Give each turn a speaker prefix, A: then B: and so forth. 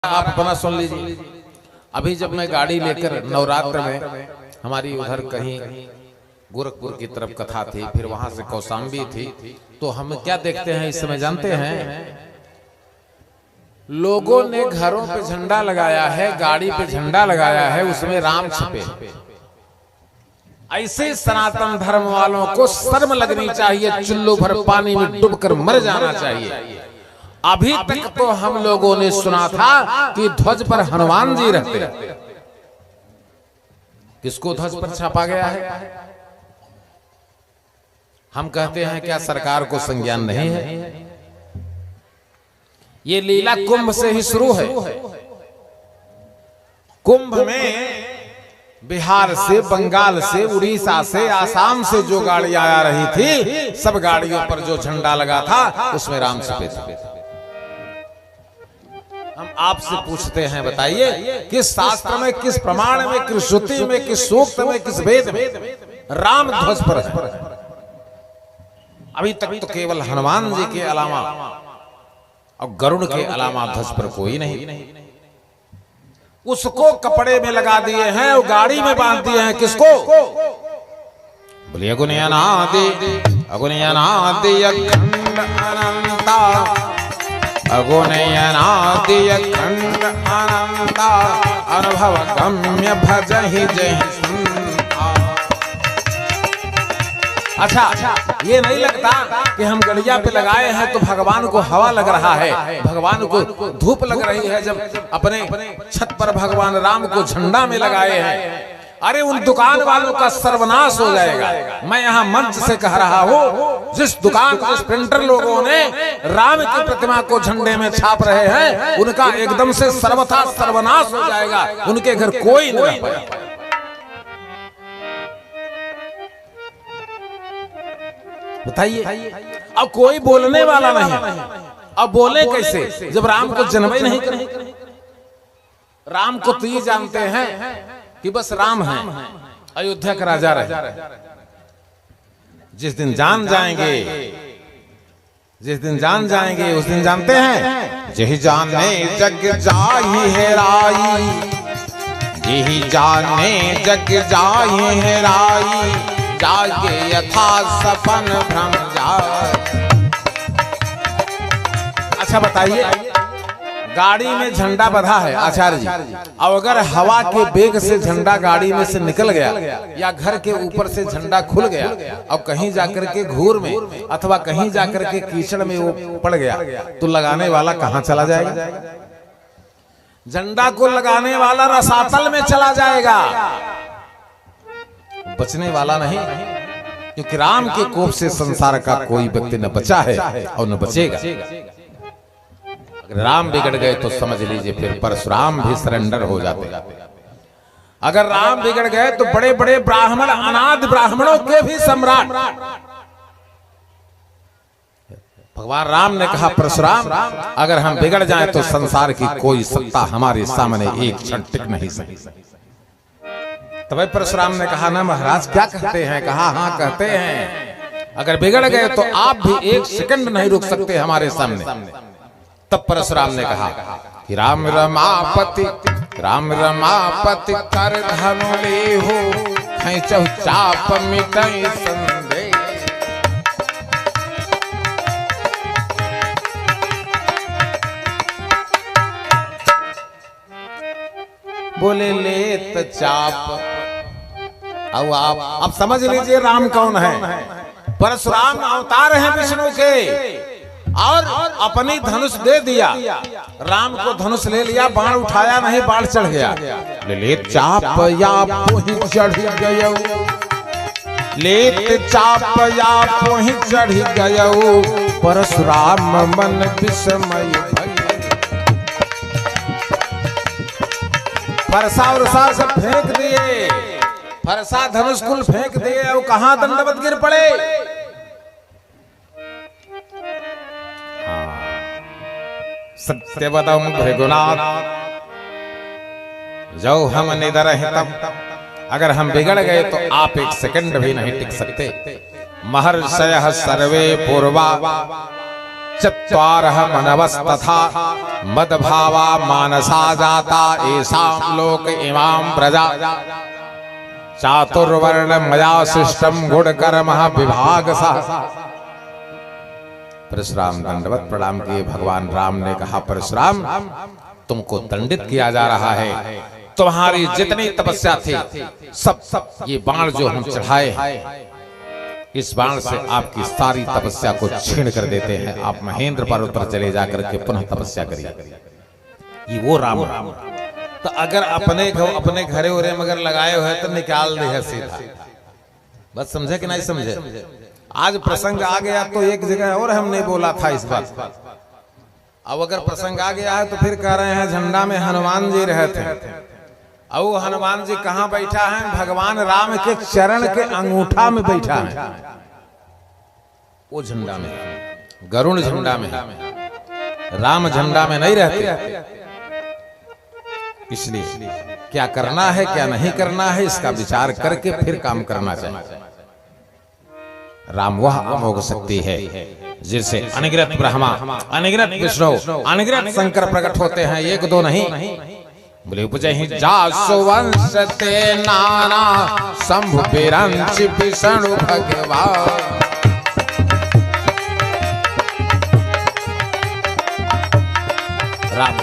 A: आप अपना सुन लीजिए। अभी जब मैं गाड़ी लेकर नवरात्र में हमारी उधर कहीं गोरखपुर की तरफ कथा थी, फिर वहां से कौशाम्बी थी, तो हम क्या देखते हैं इस समय जानते हैं? लोगों ने घरों पे झंडा लगाया है, गाड़ी पे झंडा लगाया है, उसमें राम छपे। ऐसे सनातन धर्म वालों को शर्म लगनी चाहिए, चुल्लू भर पानी में डूबकर मर जाना चाहिए। अभी तक तो हम लोगों ने सुना था कि ध्वज पर हनुमान जी रहते। किसको ध्वज पर छापा गया है? हम कहते हैं क्या सरकार को संज्ञान नहीं है? ये लीला कुंभ से ही शुरू है। कुंभ में बिहार से, बंगाल से, उड़ीसा से, आसाम से जो गाड़ियां आ रही थी, सब गाड़ियों पर जो झंडा लगा था उसमें राम छपे थे। हम आपसे पूछते हैं, बताइए किस शास्त्र में, किस प्रमाण में, किस श्रुति में, किस सूक्त में, किस वेद में राम ध्वज पर है? अभी तक तो केवल हनुमान जी के अलावा और गरुड़ के अलावा ध्वज पर कोई नहीं। उसको कपड़े में लगा दिए हैं और गाड़ी में बांध दिए हैं। किसको? बोलिए गुणियानादि अगुणियानादि अखंड अनंता, अगुणियानादि अखंड अनंता, अनुभव गम्य भजहि जहि। अच्छा, ये नहीं लगता कि हम गड़िया पे लगाए हैं तो भगवान को हवा लग रहा है, भगवान को धूप लग रही है, जब अपने छत पर भगवान राम को झंडा में लगाए हैं। अरे उन दुकान वालों का सर्वनाश हो जाएगा। मैं यहाँ मंच से कह रहा हूँ, जिस दुकान, जिस प्रिंटर लोगों ने राम की प्रतिमा को झंडे में छाप रहे हैं, उनका एकदम से सर्वथा सर्वनाश हो जाएगा। उनके घर कोई नहीं रह पाएगा। बताइए, अब कोई बोलने वाला नहीं। अब बोले कैसे जब राम को जन्म ही नहीं करें? राम को तो ये जानते हैं कि बस राम है, अयोध्या का राजा रहे। जिस दिन जान जाएंगे, जिस दिन जान जाएंगे उस दिन जानते हैं, यही जाने जग जाहि हेराई, यही जाने जग जाहि हेराई, जागे यथा सपन भ्रम जाए। अच्छा बताइए, गाड़ी में झंडा बंधा है आचार्य जी, और अगर हवा के वेग से झंडा गाड़ी में से निकल गया या घर के ऊपर से झंडा खुल गया और कहीं जाकर के घूर में अथवा कहीं जाकर के कीचड़ में वो पड़ गया, तो लगाने वाला कहां चला जाएगा? झंडा को लगाने वाला रसातल में चला जाएगा, बचने वाला नहीं। क्योंकि राम के कोप से संसार का कोई व्यक्ति न बचा है और न बचेगा। अगर राम बिगड़ गए तो समझ लीजिए फिर परशुराम भी सरेंडर हो जाते। अगर राम बिगड़ गए तो बड़े बड़े ब्राह्मण, अनाद ब्राह्मणों के भी सम्राट। भगवान राम ने कहा, परशुराम अगर हम बिगड़ जाएं तो संसार की कोई सत्ता हमारे सामने एक क्षण टिक नहीं सकती। तब परशुराम ने कहा, ना महाराज क्या कहते हैं? कहा, हाँ कहते हैं, अगर बिगड़ गए तो आप भी एक सेकंड नहीं रुक सकते हमारे सामने। तब परशुराम ने कहा कि राम रमापति, राम रमापति कर धनु लेहु, खैचहु चाप मिटई संदेह। बोले लेत चाप। अब समझ लीजिए राम कौन है। परशुराम अवतार हैं विष्णु के, और अपनी धनुष दे दिया। राम को धनुष ले लिया, बाण उठाया नहीं, बाण चढ़ गया। लेत चाप या पोहि चढ़ गयो, लेत चाप या पोहि चढ़ गयो, परशुराम मन विस्मय भय। फरसा उरसा सब फेंक दिए, फरसा धनुष कुल फेंक दिए, और कहां दंडवत गिर पड़े। सत्य बताऊं भृगुनाथ, जो हम निडर हितम, अगर हम बिगड़ गए तो आप एक सेकंड भी नहीं टिक सकते। महर्षयः सर्वे पूर्वा चत्वारः मनवस्तथा मद्भावा मानसा जाता येषां लोक इमां प्रजा चातुर्वर्ण मया सृष्टम गुणकर्मः विभागसः। परशुराम दंडवत प्रणाम किए। भगवान राम ने कहा, परशुराम तुमको दंडित किया जा रहा है, तुम्हारी जितनी तपस्या थी सब ये बाण जो हम चढ़ाए, इस बाण से आपकी सारी तपस्या को छीन कर देते हैं। आप महेंद्र पर्वत पर चले जाकर के पुनः तपस्या करिए। ये वो राम। तो अगर अपने घरे उरे मगर लगाए हुए तो निकाल दे सीधा। बस समझे कि नहीं समझे? आज प्रसंग आ गया तो एक जगह और हमने बोला था इस बात। अब अगर प्रसंग आ गया है तो फिर कह रहे हैं झंडा में हनुमान जी रहे थे। अब वो हनुमान जी कहाँ बैठा है? भगवान राम के चरण के अंगूठा में बैठा है। वो झंडा में, गरुड़ झंडा में, राम झंडा में नहीं रहते। इसलिए क्या करना है क्या नहीं करना है इसका विचार करके फिर काम करना चाहिए। राम वह अमोघ शक्ति है जिससे अनगिनत ब्रह्मा, अनगिनत विष्णु, अनगिनत शंकर प्रकट होते हैं, एक दो नहीं। बोले उपजहि जासु वंश ते नाना शंभु बिरंच विष्णु भगवान। राम